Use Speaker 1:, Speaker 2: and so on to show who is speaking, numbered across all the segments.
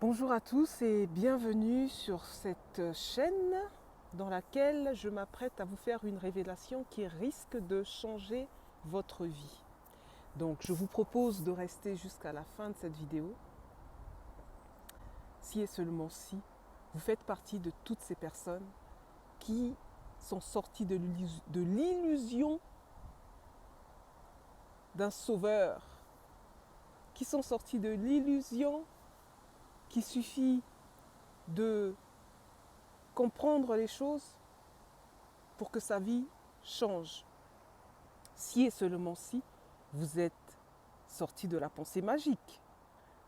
Speaker 1: Bonjour à tous et bienvenue sur cette chaîne dans laquelle je m'apprête à vous faire une révélation qui risque de changer votre vie. Donc je vous propose de rester jusqu'à la fin de cette vidéo. Si et seulement si vous faites partie de toutes ces personnes qui sont sorties de l'illusion d'un sauveur, qui sont sorties de l'illusion qu'il suffit de comprendre les choses pour que sa vie change. Si et seulement si vous êtes sorti de la pensée magique.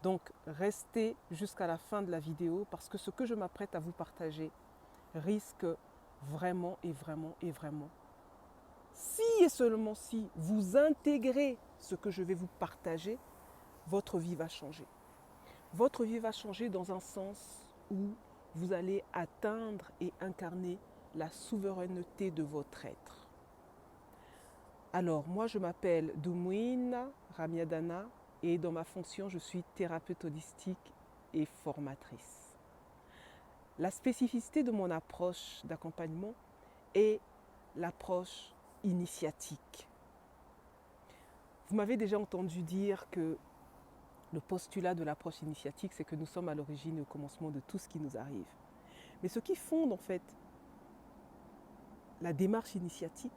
Speaker 1: Donc restez jusqu'à la fin de la vidéo parce que ce que je m'apprête à vous partager risque vraiment, si et seulement si vous intégrez ce que je vais vous partager, votre vie va changer. Votre vie va changer dans un sens où vous allez atteindre et incarner la souveraineté de votre être. Alors, moi, je m'appelle Doumouine Ramiadana et dans ma fonction, je suis thérapeute holistique et formatrice. La spécificité de mon approche d'accompagnement est l'approche initiatique. Vous m'avez déjà entendu dire que le postulat de l'approche initiatique, c'est que nous sommes à l'origine et au commencement de tout ce qui nous arrive. Mais ce qui fonde en fait la démarche initiatique,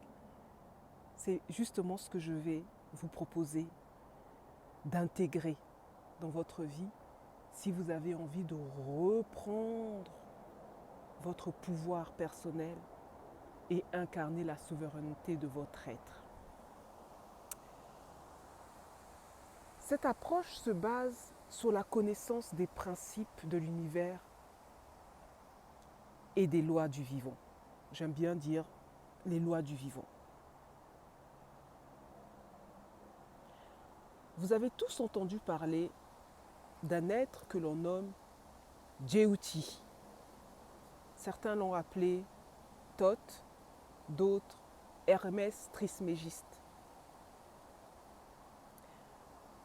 Speaker 1: c'est justement ce que je vais vous proposer d'intégrer dans votre vie si vous avez envie de reprendre votre pouvoir personnel et incarner la souveraineté de votre être. Cette approche se base sur la connaissance des principes de l'univers et des lois du vivant. J'aime bien dire les lois du vivant. Vous avez tous entendu parler d'un être que l'on nomme Djéouti. Certains l'ont appelé Thoth, d'autres Hermès Trismégiste.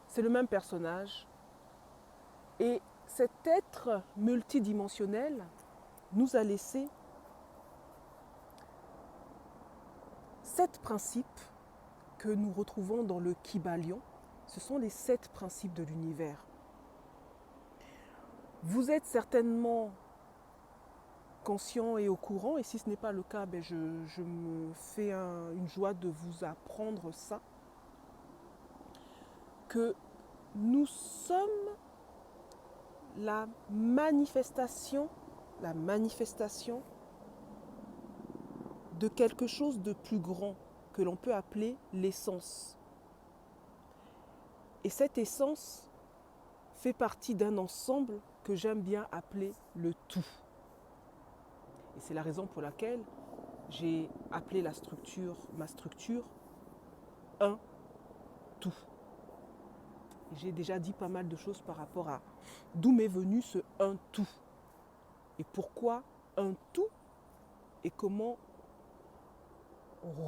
Speaker 1: C'est le même personnage et cet être multidimensionnel nous a laissé 7 principes que nous retrouvons dans le Kybalion. Ce sont les 7 principes de l'univers. Vous êtes certainement conscient et au courant, et si ce n'est pas le cas, je me fais une joie de vous apprendre ça, que nous sommes la manifestation de quelque chose de plus grand que l'on peut appeler l'essence. Et cette essence fait partie d'un ensemble que j'aime bien appeler le tout. Et c'est la raison pour laquelle j'ai appelé ma structure un tout. Et j'ai déjà dit pas mal de choses par rapport à d'où m'est venu ce un tout. Et pourquoi un tout et comment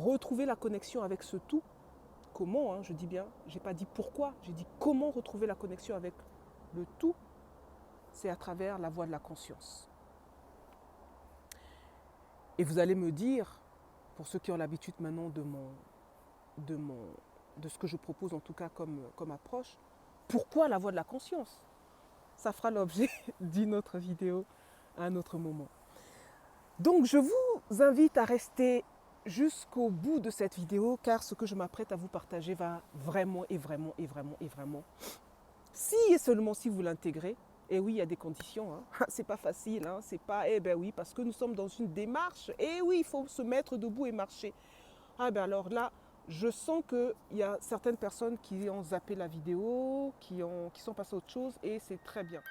Speaker 1: retrouver la connexion avec ce tout. Comment, je dis bien, je n'ai pas dit pourquoi, j'ai dit comment retrouver la connexion avec le tout. C'est à travers la voie de la conscience. Et vous allez me dire, pour ceux qui ont l'habitude maintenant de ce que je propose en tout cas comme approche, pourquoi la voie de la conscience? Ça fera l'objet d'une autre vidéo à un autre moment. Donc je vous invite à rester jusqu'au bout de cette vidéo car ce que je m'apprête à vous partager va vraiment, si et seulement si vous l'intégrez. Et oui, il y a des conditions, c'est pas facile, c'est pas, oui, parce que nous sommes dans une démarche, et oui, il faut se mettre debout et marcher. Alors là, je sens qu'il y a certaines personnes qui ont zappé la vidéo, qui sont passées à autre chose, et c'est très bien.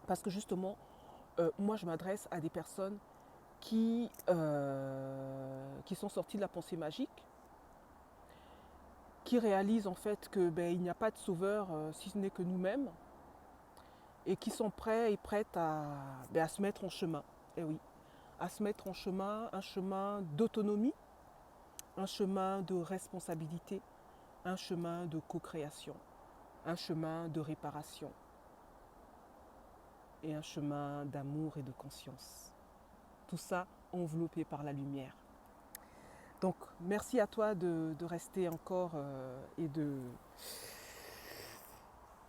Speaker 1: Parce que justement, moi je m'adresse à des personnes qui sont sorties de la pensée magique, qui réalisent en fait qu'il n'y a pas de sauveur si ce n'est que nous-mêmes, et qui sont prêts et prêtes à se mettre en chemin. Et oui, à se mettre en chemin, un chemin d'autonomie, un chemin de responsabilité, un chemin de co-création, un chemin de réparation et un chemin d'amour et de conscience. Tout ça enveloppé par la lumière. Donc, merci à toi de rester encore et de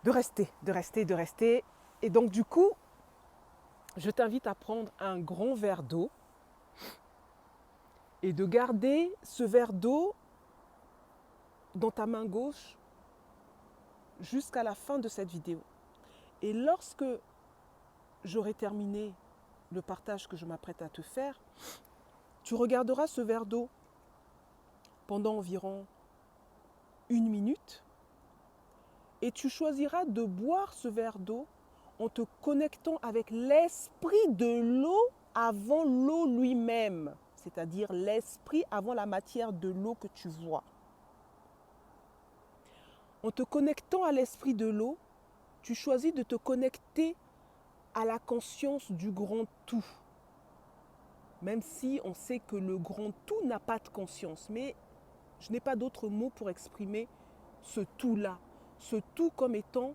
Speaker 1: rester. Et donc, du coup, je t'invite à prendre un grand verre d'eau et de garder ce verre d'eau dans ta main gauche jusqu'à la fin de cette vidéo. Et lorsque j'aurai terminé le partage que je m'apprête à te faire, tu regarderas ce verre d'eau pendant environ 1 minute et tu choisiras de boire ce verre d'eau en te connectant avec l'esprit de l'eau avant l'eau lui-même, c'est-à-dire l'esprit avant la matière de l'eau que tu vois. En te connectant à l'esprit de l'eau, tu choisis de te connecter à la conscience du grand tout. Même si on sait que le grand tout n'a pas de conscience, mais je n'ai pas d'autre mot pour exprimer ce tout-là. Ce tout comme étant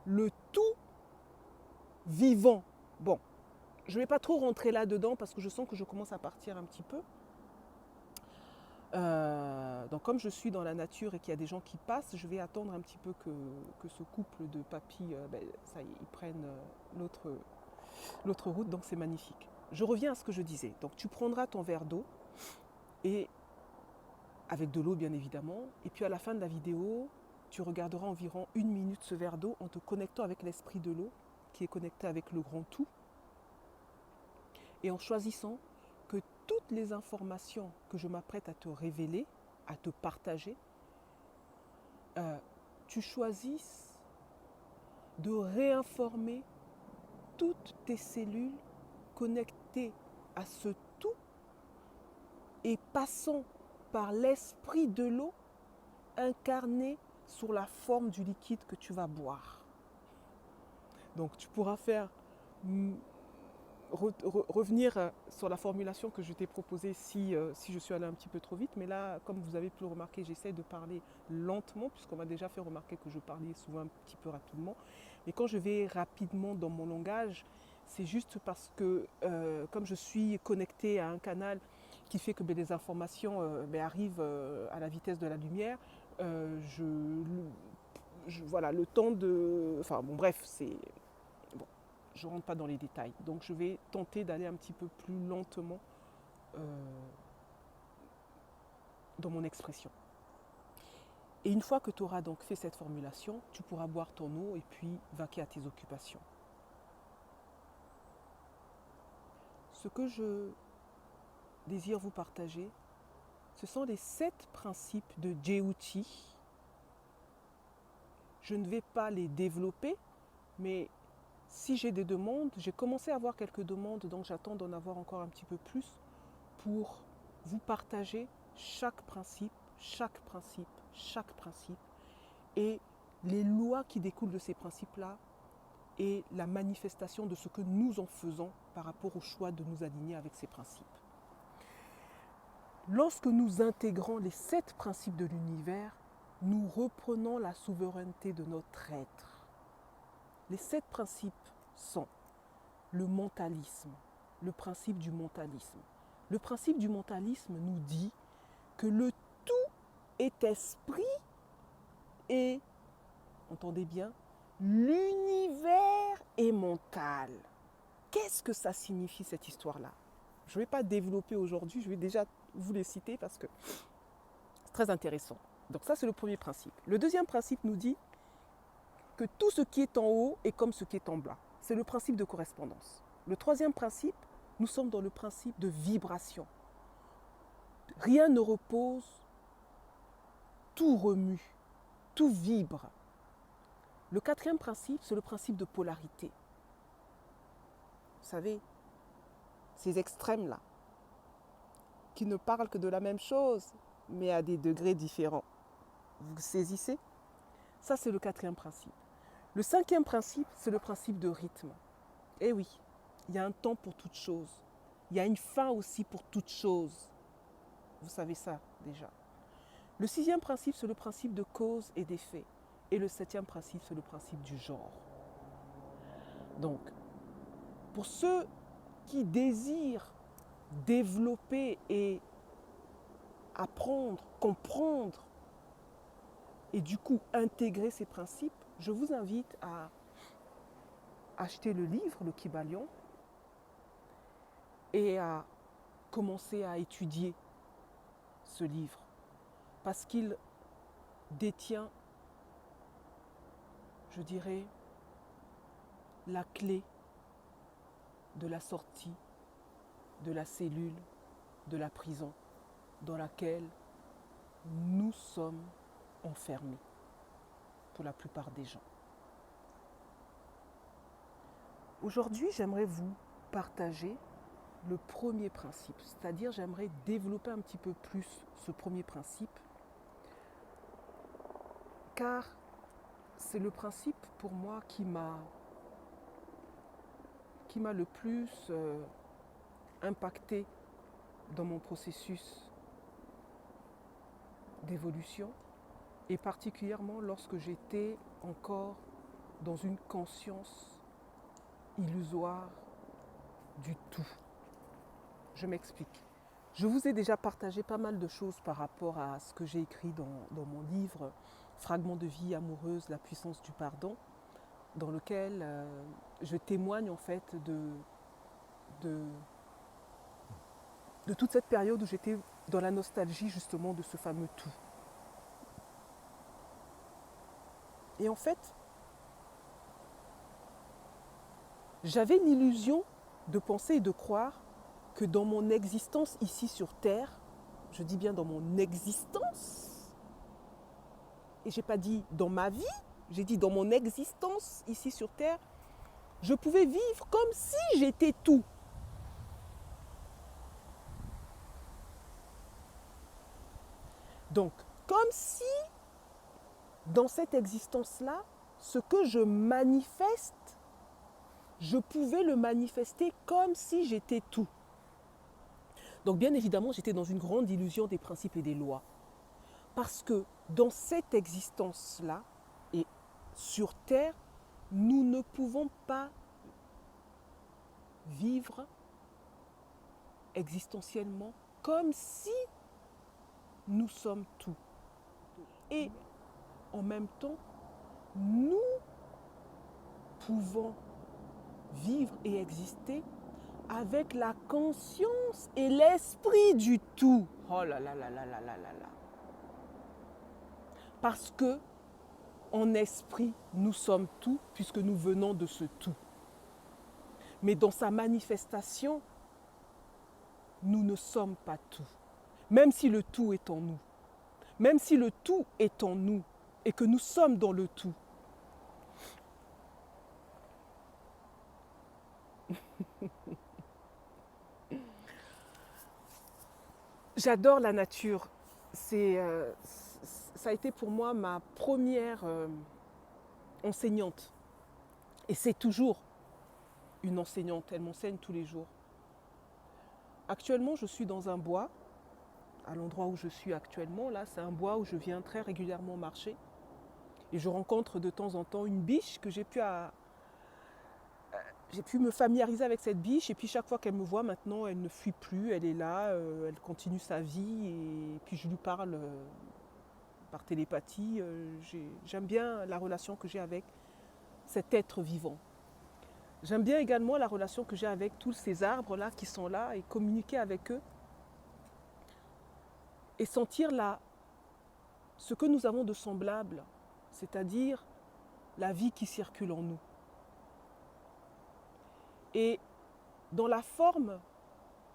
Speaker 1: le tout vivant. Bon, je ne vais pas trop rentrer là-dedans parce que je sens que je commence à partir un petit peu. Donc comme je suis dans la nature et qu'il y a des gens qui passent, je vais attendre un petit peu que ce couple de papis, ça y est, ils prennent l'autre route, donc c'est magnifique. Je reviens à ce que je disais. Donc tu prendras ton verre d'eau, et avec de l'eau bien évidemment, et puis à la fin de la vidéo, tu regarderas environ 1 minute ce verre d'eau en te connectant avec l'esprit de l'eau, qui est connecté avec le grand tout, et en choisissant que toutes les informations que je m'apprête à te révéler, à te partager, tu choisisses de réinformer toutes tes cellules connectées à ce tout et passant par l'esprit de l'eau incarné sous la forme du liquide que tu vas boire. Donc tu pourras faire revenir sur la formulation que je t'ai proposée si je suis allée un petit peu trop vite. Mais là, comme vous avez pu le remarquer, j'essaie de parler lentement puisqu'on m'a déjà fait remarquer que je parlais souvent un petit peu rapidement. Mais quand je vais rapidement dans mon langage, c'est juste parce que comme je suis connectée à un canal qui fait que les informations arrivent à la vitesse de la lumière, voilà, le temps de... Enfin bon, bref, c'est... Bon, je ne rentre pas dans les détails. Donc je vais tenter d'aller un petit peu plus lentement dans mon expression. Et une fois que tu auras donc fait cette formulation, tu pourras boire ton eau et puis vaquer à tes occupations. Ce que je désire vous partager, ce sont les 7 principes de Jyoti. Je ne vais pas les développer, mais si j'ai des demandes, j'ai commencé à avoir quelques demandes, donc j'attends d'en avoir encore un petit peu plus pour vous partager chaque principe, et les lois qui découlent de ces principes-là et la manifestation de ce que nous en faisons par rapport au choix de nous aligner avec ces principes. Lorsque nous intégrons les 7 principes de l'univers, nous reprenons la souveraineté de notre être. Les 7 principes sont le mentalisme, le principe du mentalisme. Le principe du mentalisme nous dit que le tout est esprit et, entendez bien, l'univers est mental. Qu'est-ce que ça signifie cette histoire-là? Je ne vais pas développer aujourd'hui, je vais déjà vous les citer parce que c'est très intéressant. Donc ça, c'est le premier principe. Le deuxième principe nous dit que tout ce qui est en haut est comme ce qui est en bas. C'est le principe de correspondance. Le troisième principe, nous sommes dans le principe de vibration. Rien ne repose, tout remue, tout vibre. Le quatrième principe, c'est le principe de polarité. Vous savez, ces extrêmes-là, qui ne parlent que de la même chose, mais à des degrés différents. Vous saisissez? Ça, c'est le quatrième principe. Le cinquième principe, c'est le principe de rythme. Eh oui, il y a un temps pour toute chose. Il y a une fin aussi pour toute chose. Vous savez ça déjà. Le 6e principe, c'est le principe de cause et d'effet. Et le 7e principe, c'est le principe du genre. Donc, pour ceux qui désirent développer et apprendre, comprendre et du coup intégrer ces principes, je vous invite à acheter le livre, le Kybalion, et à commencer à étudier ce livre parce qu'il détient, je dirais, la clé de la sortie de la cellule de la prison dans laquelle nous sommes enfermés pour la plupart des gens. Aujourd'hui, j'aimerais vous partager le premier principe, c'est-à-dire j'aimerais développer un petit peu plus ce premier principe, car c'est le principe pour moi qui m'a le plus impacté dans mon processus d'évolution, et particulièrement lorsque j'étais encore dans une conscience illusoire du tout. Je m'explique. Je vous ai déjà partagé pas mal de choses par rapport à ce que j'ai écrit dans mon livre Fragments de vie amoureuse, la puissance du pardon, dans lequel je témoigne en fait de toute cette période où j'étais dans la nostalgie justement de ce fameux tout. Et en fait, j'avais l'illusion de penser et de croire que dans mon existence ici sur Terre, je dis bien dans mon existence, et j'ai pas dit dans ma vie, j'ai dit dans mon existence ici sur Terre, je pouvais vivre comme si j'étais tout. Donc, comme si dans cette existence-là, ce que je manifeste, je pouvais le manifester comme si j'étais tout. Donc bien évidemment, j'étais dans une grande illusion des principes et des lois. Parce que dans cette existence-là, et sur Terre, nous ne pouvons pas vivre existentiellement comme si nous sommes tout. Et en même temps, nous pouvons vivre et exister avec la conscience et l'esprit du tout. Oh là là là là là là là là. Parce que en esprit, nous sommes tout puisque nous venons de ce tout. Mais dans sa manifestation, nous ne sommes pas tout. Même si le tout est en nous. Même si le tout est en nous et que nous sommes dans le tout. J'adore la nature. Ça a été pour moi ma première enseignante. Et c'est toujours une enseignante. Elle m'enseigne tous les jours. Actuellement, je suis dans un bois. À l'endroit où je suis actuellement, là, c'est un bois où je viens très régulièrement marcher. Et je rencontre de temps en temps une biche que j'ai pu me familiariser avec cette biche. Et puis chaque fois qu'elle me voit maintenant, elle ne fuit plus. Elle est là, elle continue sa vie. Et puis je lui parle par télépathie. J'aime bien la relation que j'ai avec cet être vivant. J'aime bien également la relation que j'ai avec tous ces arbres-là qui sont là et communiquer avec eux. Et sentir ce que nous avons de semblable, c'est-à-dire la vie qui circule en nous. Et dans la forme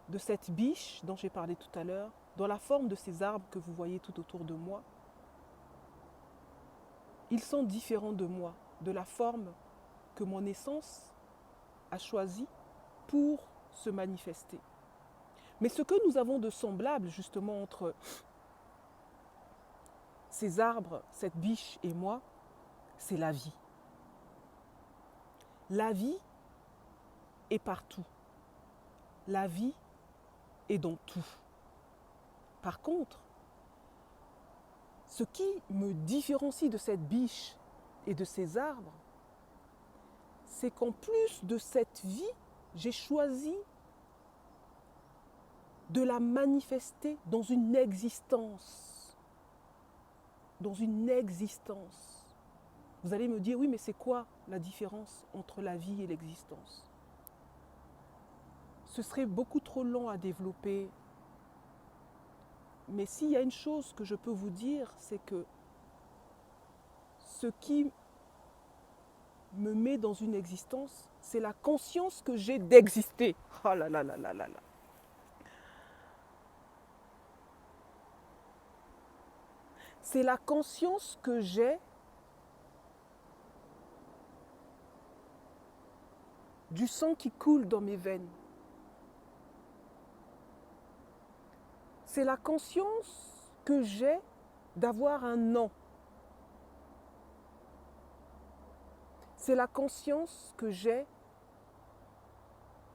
Speaker 1: de cette biche dont j'ai parlé tout à l'heure, dans la forme de ces arbres que vous voyez tout autour de moi, ils sont différents de moi, de la forme que mon essence a choisie pour se manifester. Mais ce que nous avons de semblable justement entre ces arbres, cette biche et moi, c'est la vie. La vie est partout. La vie est dans tout. Par contre, ce qui me différencie de cette biche et de ces arbres, c'est qu'en plus de cette vie, j'ai choisi de la manifester dans une existence. Dans une existence. Vous allez me dire, oui, mais c'est quoi la différence entre la vie et l'existence? Ce serait beaucoup trop long à développer. Mais s'il y a une chose que je peux vous dire, c'est que ce qui me met dans une existence, c'est la conscience que j'ai d'exister. Oh là là là là là là. C'est la conscience que j'ai du sang qui coule dans mes veines. C'est la conscience que j'ai d'avoir un nom. C'est la conscience que j'ai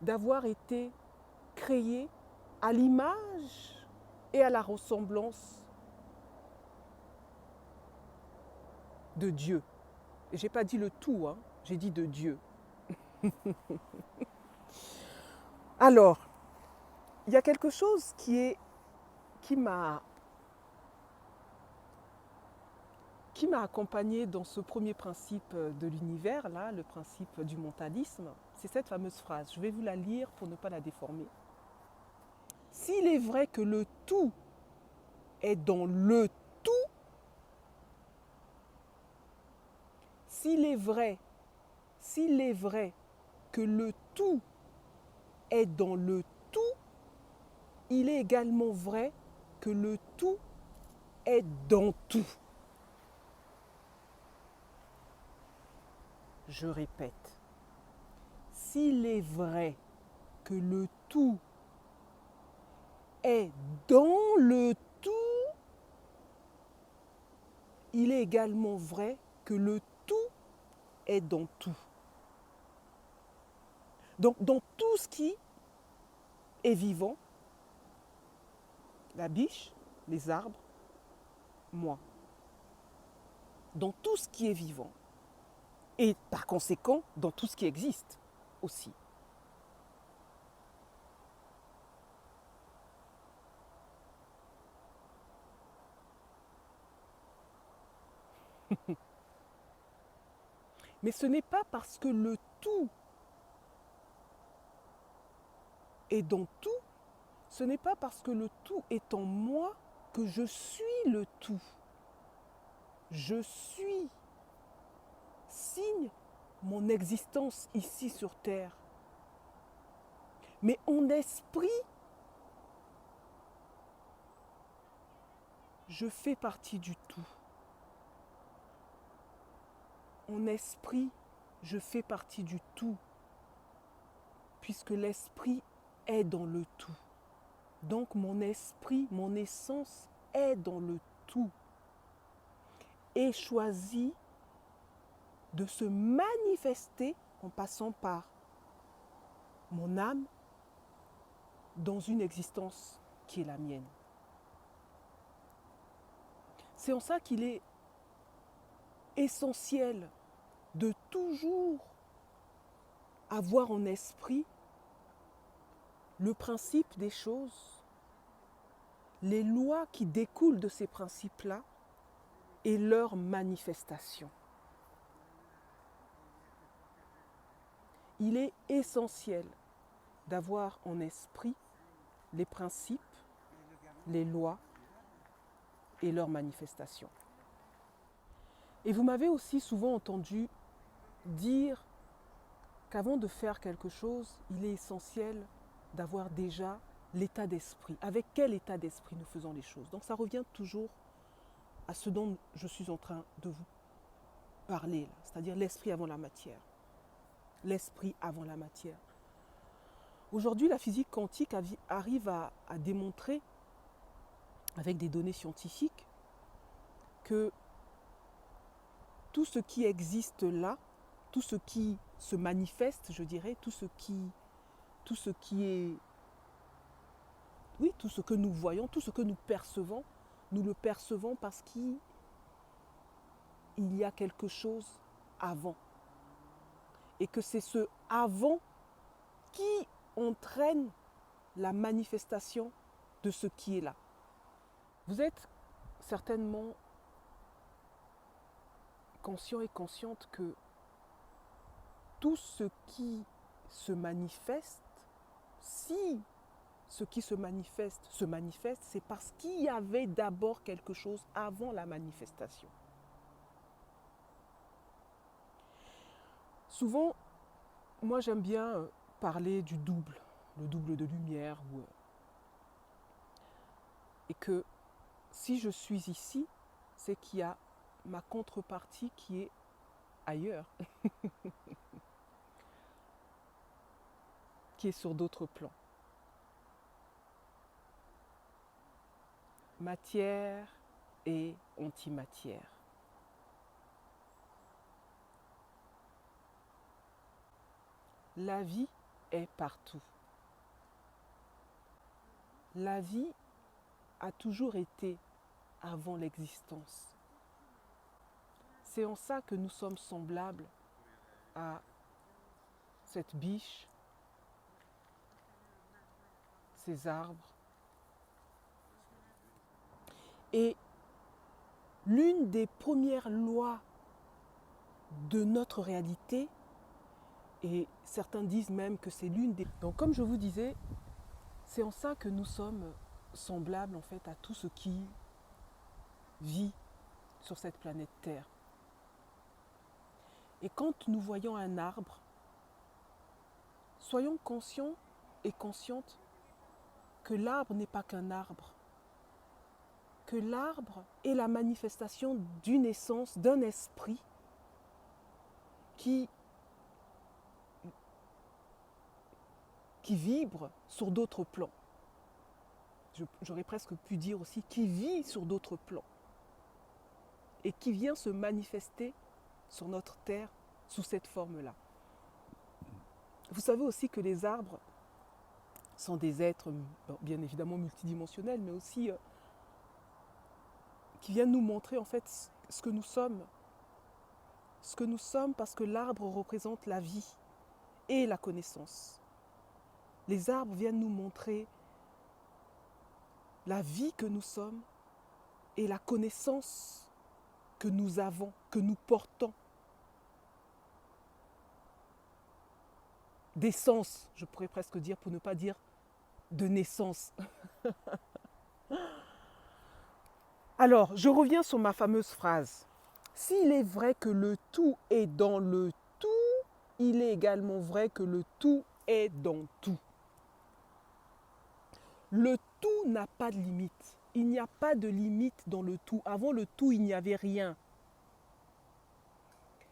Speaker 1: d'avoir été créé à l'image et à la ressemblance de Dieu. Et je n'ai pas dit le tout, hein, j'ai dit de Dieu. Alors, il y a quelque chose qui m'a accompagné dans ce premier principe de l'univers, là, le principe du mentalisme. C'est cette fameuse phrase. Je vais vous la lire pour ne pas la déformer. S'il est vrai que le tout est dans le tout, s'il est vrai que le tout est dans le tout, il est également vrai que le tout est dans tout. Je répète, s'il est vrai que le tout est dans le tout, il est également vrai que le tout est dans tout. Donc, dans tout ce qui est vivant, la biche, les arbres, moi. Dans tout ce qui est vivant. Et par conséquent, dans tout ce qui existe aussi. Mais ce n'est pas parce que le tout est dans tout, ce n'est pas parce que le tout est en moi que je suis le tout. Je suis, signe mon existence ici sur Terre. Mais en esprit, je fais partie du tout. En esprit, je fais partie du tout, puisque l'esprit est dans le tout. Donc mon esprit, mon essence est dans le tout. Et choisit de se manifester en passant par mon âme dans une existence qui est la mienne. C'est en ça qu'il est essentiel de toujours avoir en esprit le principe des choses, les lois qui découlent de ces principes-là et leur manifestation. Il est essentiel d'avoir en esprit les principes, les lois et leur manifestation. Et vous m'avez aussi souvent entendu dire qu'avant de faire quelque chose, il est essentiel d'avoir déjà l'état d'esprit. Avec quel état d'esprit nous faisons les choses? Donc ça revient toujours à ce dont je suis en train de vous parler, c'est-à-dire l'esprit avant la matière. L'esprit avant la matière. Aujourd'hui, la physique quantique arrive à démontrer, avec des données scientifiques, que tout ce qui existe là, tout ce qui se manifeste, je dirais, tout ce qui est oui, tout ce que nous voyons, tout ce que nous le percevons parce qu'il y a quelque chose avant. Et que c'est ce avant qui entraîne la manifestation de ce qui est là. Vous êtes certainement conscient et consciente que tout ce qui se manifeste, si ce qui se manifeste, c'est parce qu'il y avait d'abord quelque chose avant la manifestation. Souvent, moi j'aime bien parler du double, le double de lumière, et que si je suis ici, c'est qu'il y a ma contrepartie qui est ailleurs, qui est sur d'autres plans. Matière et antimatière. La vie est partout. La vie a toujours été avant l'existence. C'est en ça que nous sommes semblables à cette biche, ces arbres. Et l'une des premières lois de notre réalité, et certains disent même que c'est l'une des... Donc comme je vous disais, c'est en ça que nous sommes semblables en fait à tout ce qui vit sur cette planète Terre. Et quand nous voyons un arbre, soyons conscients et conscientes que l'arbre n'est pas qu'un arbre, que l'arbre est la manifestation d'une essence, d'un esprit qui vibre sur d'autres plans. J'aurais presque pu dire aussi qui vit sur d'autres plans et qui vient se manifester sur notre terre sous cette forme-là. Vous savez aussi que les arbres sont des êtres, bien évidemment multidimensionnels, mais aussi qui viennent nous montrer en fait ce que nous sommes. Ce que nous sommes parce que l'arbre représente la vie et la connaissance. Les arbres viennent nous montrer la vie que nous sommes et la connaissance que nous avons, que nous portons. D'essence, je pourrais presque dire, pour ne pas dire de naissance. Alors, je reviens sur ma fameuse phrase. S'il est vrai que le tout est dans le tout, il est également vrai que le tout est dans tout. Le tout n'a pas de limite. Il n'y a pas de limite dans le tout. Avant le tout, il n'y avait rien.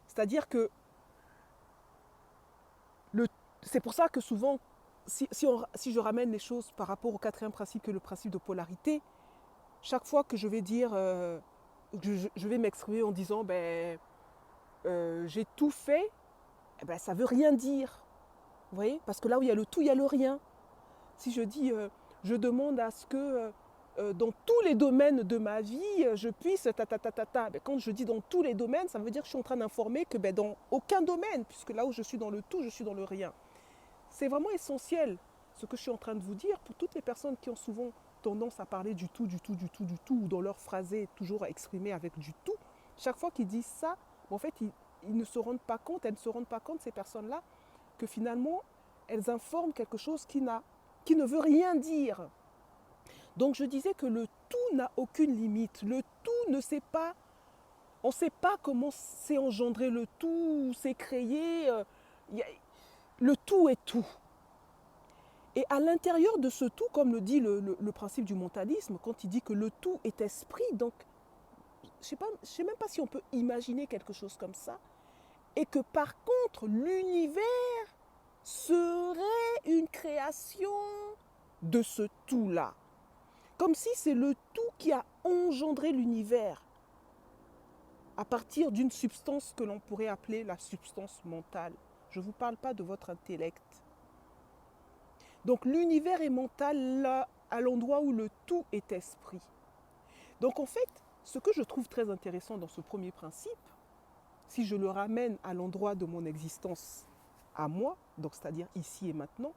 Speaker 1: C'est-à-dire que c'est pour ça que souvent, si je ramène les choses par rapport au quatrième principe, qui est le principe de polarité, chaque fois que je vais dire, je vais m'exprimer en disant, j'ai tout fait, ça ne veut rien dire. Vous voyez? Parce que là où il y a le tout, il y a le rien. Si je dis, je demande à ce que dans tous les domaines de ma vie, je puisse quand je dis dans tous les domaines, ça veut dire que je suis en train d'informer que dans aucun domaine, puisque là où je suis dans le tout, je suis dans le rien. C'est vraiment essentiel ce que je suis en train de vous dire pour toutes les personnes qui ont souvent tendance à parler du tout, ou dans leur phrasé toujours exprimé avec du tout. Chaque fois qu'ils disent ça, en fait, ils ne se rendent pas compte, elles ne se rendent pas compte, ces personnes-là, que finalement, elles informent quelque chose qui ne veut rien dire. Donc je disais que le tout n'a aucune limite. Le tout ne sait pas, on ne sait pas comment s'est engendré le tout, s'est créé. Le tout est tout. Et à l'intérieur de ce tout, comme le dit le principe du mentalisme, quand il dit que le tout est esprit, donc je ne sais même pas si on peut imaginer quelque chose comme ça, et que par contre l'univers serait une création de ce tout-là. Comme si c'est le tout qui a engendré l'univers à partir d'une substance que l'on pourrait appeler la substance mentale. Je ne vous parle pas de votre intellect. Donc l'univers est mental, à l'endroit où le tout est esprit. Donc en fait, ce que je trouve très intéressant dans ce premier principe, si je le ramène à l'endroit de mon existence à moi, donc c'est-à-dire ici et maintenant,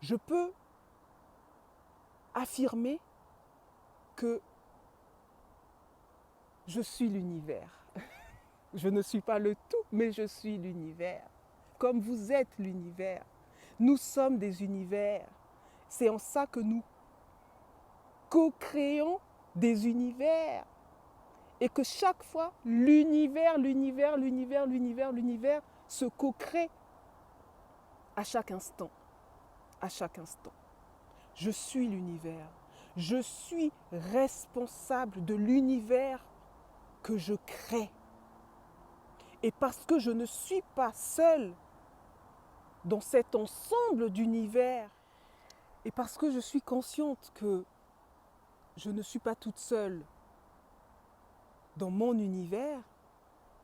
Speaker 1: je peux affirmer que je suis l'univers. Je ne suis pas le tout, mais je suis l'univers. Comme vous êtes l'univers. Nous sommes des univers. C'est en ça que nous co-créons des univers. Et que chaque fois, l'univers se co-crée à chaque instant. À chaque instant. Je suis l'univers. Je suis responsable de l'univers que je crée. Et parce que je ne suis pas seule dans cet ensemble d'univers, et parce que je suis consciente que je ne suis pas toute seule dans mon univers,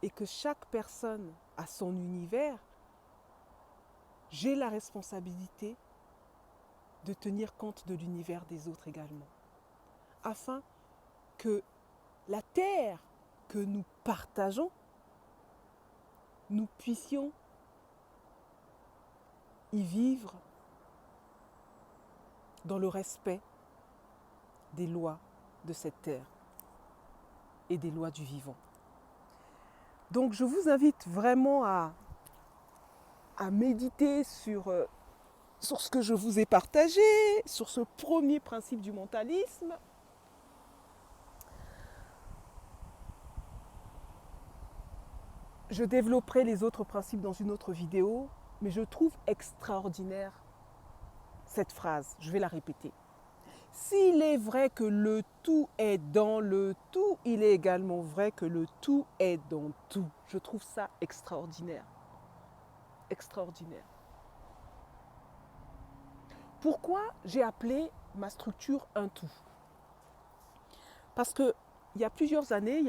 Speaker 1: et que chaque personne a son univers, j'ai la responsabilité de tenir compte de l'univers des autres également, afin que la terre que nous partageons, nous puissions y vivre dans le respect des lois de cette terre et des lois du vivant. Donc je vous invite vraiment à méditer sur ce que je vous ai partagé, sur ce premier principe du mentalisme. Je développerai les autres principes dans une autre vidéo, mais je trouve extraordinaire cette phrase. Je vais la répéter. S'il est vrai que le tout est dans le tout, il est également vrai que le tout est dans tout. Je trouve ça extraordinaire. Extraordinaire. Pourquoi j'ai appelé ma structure un tout? Parce que il y a plusieurs années,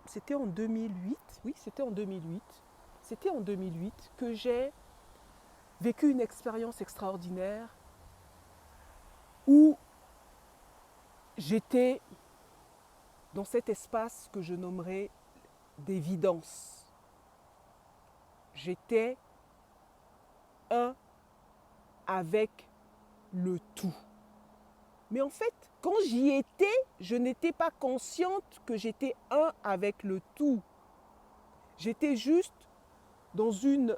Speaker 1: c'était en 2008, oui, c'était en 2008, que j'ai vécu une expérience extraordinaire où j'étais dans cet espace que je nommerais d'évidence. J'étais un avec le tout. Mais en fait, quand j'y étais, je n'étais pas consciente que j'étais un avec le tout. J'étais juste dans une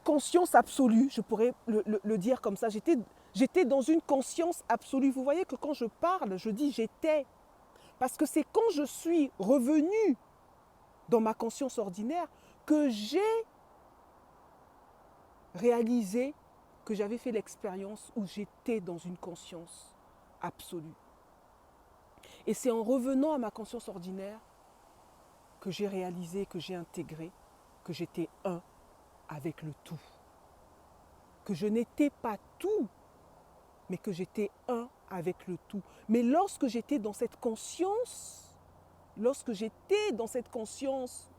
Speaker 1: conscience absolue, je pourrais le dire comme ça. J'étais dans une conscience absolue. Vous voyez que quand je parle, je dis j'étais. Parce que c'est quand je suis revenue dans ma conscience ordinaire que j'ai réalisé que j'avais fait l'expérience où j'étais dans une conscience absolue. Et c'est en revenant à ma conscience ordinaire que j'ai réalisé, que j'ai intégré, que j'étais un avec le tout. Que je n'étais pas tout, mais que j'étais un avec le tout. Mais lorsque j'étais dans cette conscience,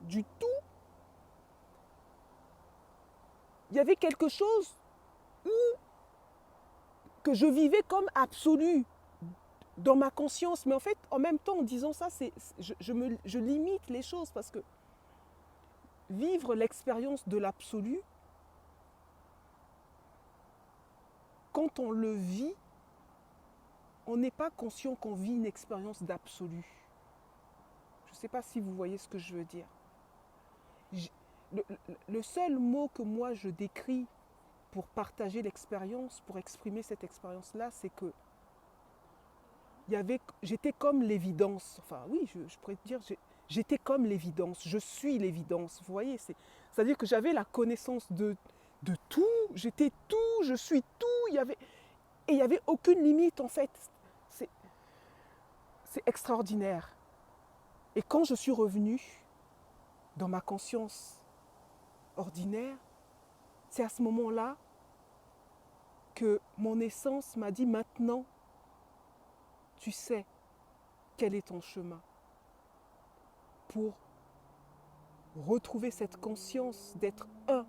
Speaker 1: du tout, il y avait quelque chose que je vivais comme absolu dans ma conscience. Mais en fait, en même temps, en disant ça, je limite les choses parce que vivre l'expérience de l'absolu, quand on le vit, on n'est pas conscient qu'on vit une expérience d'absolu. Je ne sais pas si vous voyez ce que je veux dire. Le seul mot que moi je décris pour partager l'expérience, pour exprimer cette expérience-là, c'est que j'étais comme l'évidence. Enfin oui, je pourrais dire, j'étais comme l'évidence, je suis l'évidence. Vous voyez, c'est-à-dire que j'avais la connaissance de tout, j'étais tout, je suis tout, et il n'y avait aucune limite en fait. C'est extraordinaire. Et quand je suis revenue dans ma conscience ordinaire, c'est à ce moment-là que mon essence m'a dit maintenant, tu sais quel est ton chemin pour retrouver cette conscience d'être un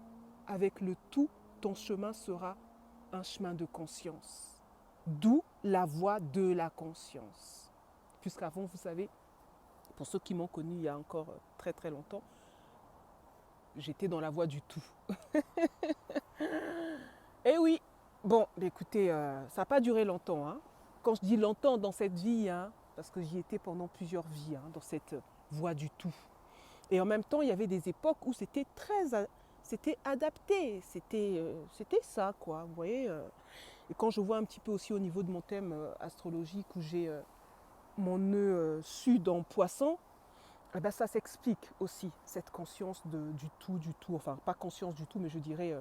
Speaker 1: avec le tout. Ton chemin sera un chemin de conscience. D'où la voie de la conscience. Puisqu'avant, vous savez, pour ceux qui m'ont connu il y a encore très très longtemps, j'étais dans la voie du tout. Et oui, bon, écoutez, ça n'a pas duré longtemps. Hein. Quand je dis longtemps dans cette vie, hein, parce que j'y étais pendant plusieurs vies, hein, dans cette voie du tout. Et en même temps, il y avait des époques où c'était c'était adapté, c'était ça, quoi. Vous voyez. Et quand je vois un petit peu aussi au niveau de mon thème astrologique où j'ai mon nœud sud en poisson, eh ben ça s'explique aussi, cette conscience du tout. Enfin, pas conscience du tout, mais je dirais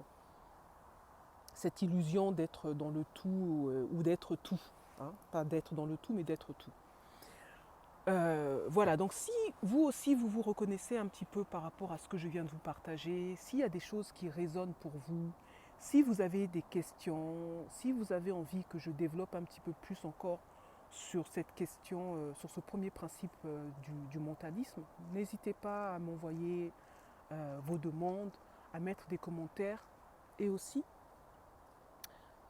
Speaker 1: cette illusion d'être dans le tout ou d'être tout. Hein. Pas d'être dans le tout, mais d'être tout. Voilà, donc si vous aussi vous vous reconnaissez un petit peu par rapport à ce que je viens de vous partager, s'il y a des choses qui résonnent pour vous, si vous avez des questions, si vous avez envie que je développe un petit peu plus encore sur cette question, sur ce premier principe du mentalisme, n'hésitez pas à m'envoyer vos demandes, à mettre des commentaires. Et aussi,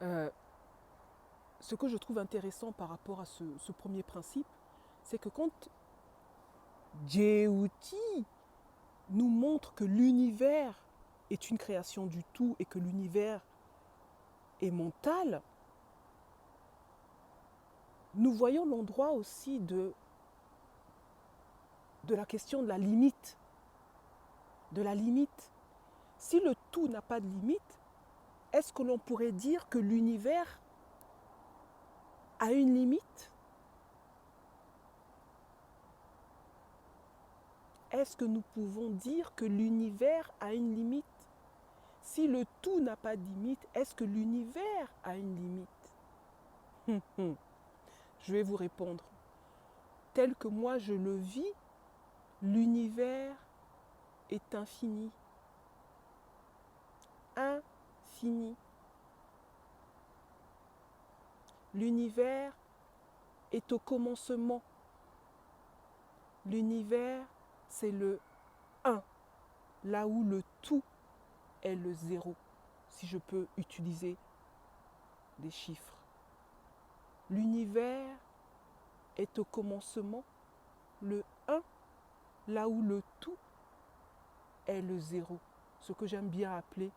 Speaker 1: ce que je trouve intéressant par rapport à ce premier principe, c'est que quand Djeuti nous montre que l'univers est une création du tout et que l'univers est mental, nous voyons l'endroit aussi de la question de la limite. De la limite. Si le tout n'a pas de limite, est-ce que l'on pourrait dire que l'univers a une limite ? Est-ce que nous pouvons dire que l'univers a une limite ? Si le tout n'a pas de limite, est-ce que l'univers a une limite ? Je vais vous répondre. Tel que moi je le vis, l'univers est infini. Infini. L'univers est au commencement. L'univers, c'est le 1, là où le tout est le 0, si je peux utiliser des chiffres. L'univers est au commencement, le 1, là où le tout est le 0, ce que j'aime bien appeler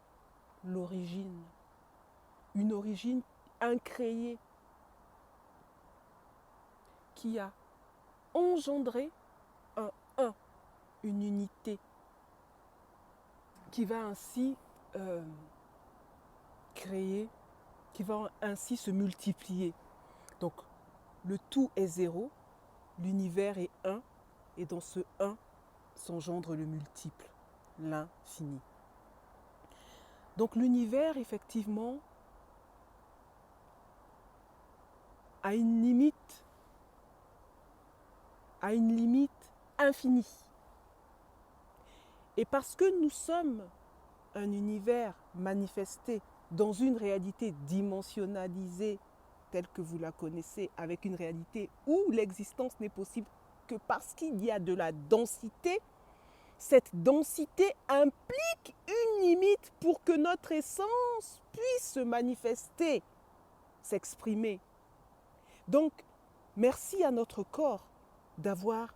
Speaker 1: l'origine. Une origine incréée qui a engendré un 1, une unité, qui va ainsi créer, qui va ainsi se multiplier. Donc, le tout est 0, l'univers est 1, et dans ce 1 s'engendre le multiple, l'infini. Donc, l'univers, effectivement, a une limite infinie. Et parce que nous sommes un univers manifesté dans une réalité dimensionnalisée telle que vous la connaissez, avec une réalité où l'existence n'est possible que parce qu'il y a de la densité, cette densité implique une limite pour que notre essence puisse se manifester, s'exprimer. Donc, merci à notre corps d'avoir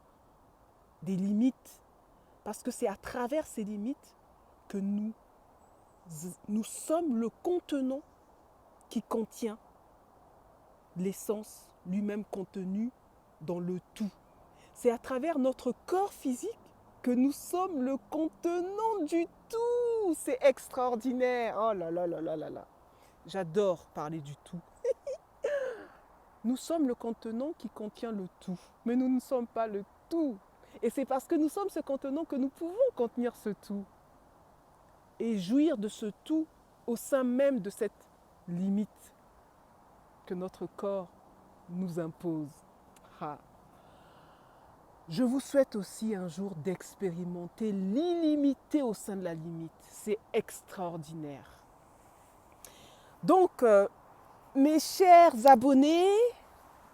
Speaker 1: des limites, parce que c'est à travers ces limites que nous sommes le contenant qui contient l'essence lui-même contenue dans le tout. C'est à travers notre corps physique que nous sommes le contenant du tout. C'est extraordinaire. Oh là là là là là là. J'adore parler du tout. Nous sommes le contenant qui contient le tout, mais nous ne sommes pas le tout. Et c'est parce que nous sommes ce contenant que nous pouvons contenir ce tout et jouir de ce tout au sein même de cette limite que notre corps nous impose. Ah. Je vous souhaite aussi un jour d'expérimenter l'illimité au sein de la limite. C'est extraordinaire. Donc, mes chers abonnés,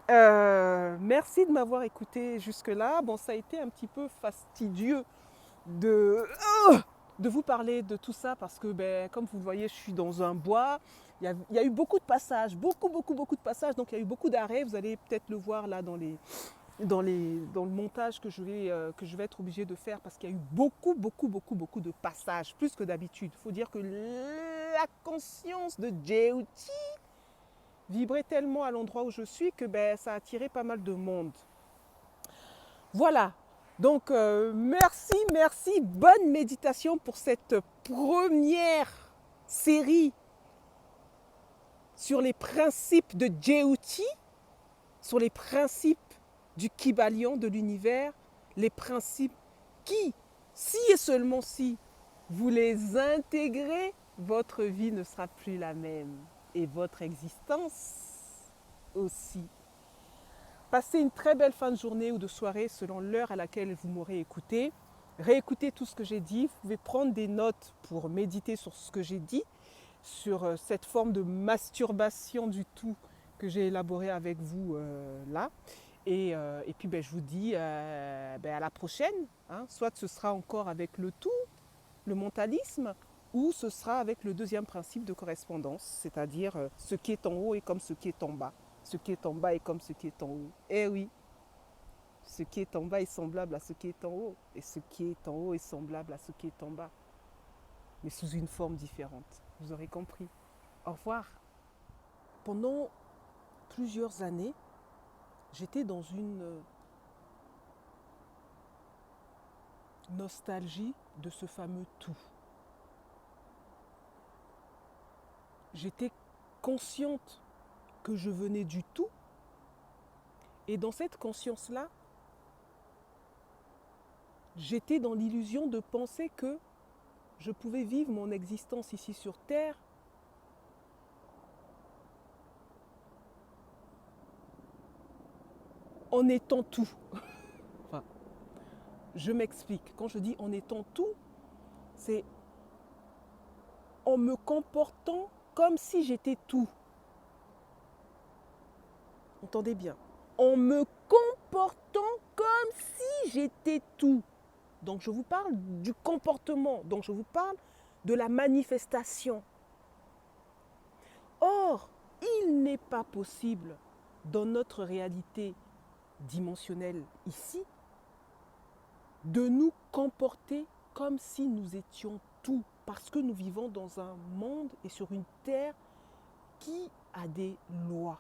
Speaker 1: merci de m'avoir écouté jusque-là. Bon, ça a été un petit peu fastidieux de vous parler de tout ça parce que, comme vous le voyez, je suis dans un bois. Il y a eu beaucoup de passages, beaucoup de passages. Donc il y a eu beaucoup d'arrêts. Vous allez peut-être le voir là dans le montage que je vais être obligée de faire parce qu'il y a eu beaucoup de passages, plus que d'habitude. Il faut dire que la conscience de Jyoti vibrait tellement à l'endroit où je suis que ça a attiré pas mal de monde. Voilà. Donc, merci. Bonne méditation pour cette première série sur les principes de Jyoti, sur les principes du Kybalion, de l'univers, les principes qui, si et seulement si vous les intégrez, votre vie ne sera plus la même et votre existence aussi. Passez une très belle fin de journée ou de soirée selon l'heure à laquelle vous m'aurez écouté. Réécoutez tout ce que j'ai dit. Vous pouvez prendre des notes pour méditer sur ce que j'ai dit, sur cette forme de masturbation du tout que j'ai élaboré avec vous là. Et puis je vous dis à la prochaine. Hein. Soit ce sera encore avec le tout, le mentalisme, ou ce sera avec le deuxième principe de correspondance, c'est-à-dire ce qui est en haut est comme ce qui est en bas. Ce qui est en bas est comme ce qui est en haut. Eh oui, ce qui est en bas est semblable à ce qui est en haut. Et ce qui est en haut est semblable à ce qui est en bas. Mais sous une forme différente. Vous aurez compris. Au revoir. Pendant plusieurs années, j'étais dans une nostalgie de ce fameux tout. J'étais consciente que je venais du tout. Et dans cette conscience-là, j'étais dans l'illusion de penser que je pouvais vivre mon existence ici sur Terre en étant tout. Enfin, je m'explique. Quand je dis en étant tout, c'est en me comportant comme si j'étais tout. Entendez bien. En me comportant comme si j'étais tout. Donc je vous parle du comportement. Donc je vous parle de la manifestation. Or, il n'est pas possible dans notre réalité dimensionnelle ici de nous comporter comme si nous étions tout. Parce que nous vivons dans un monde et sur une terre qui a des lois.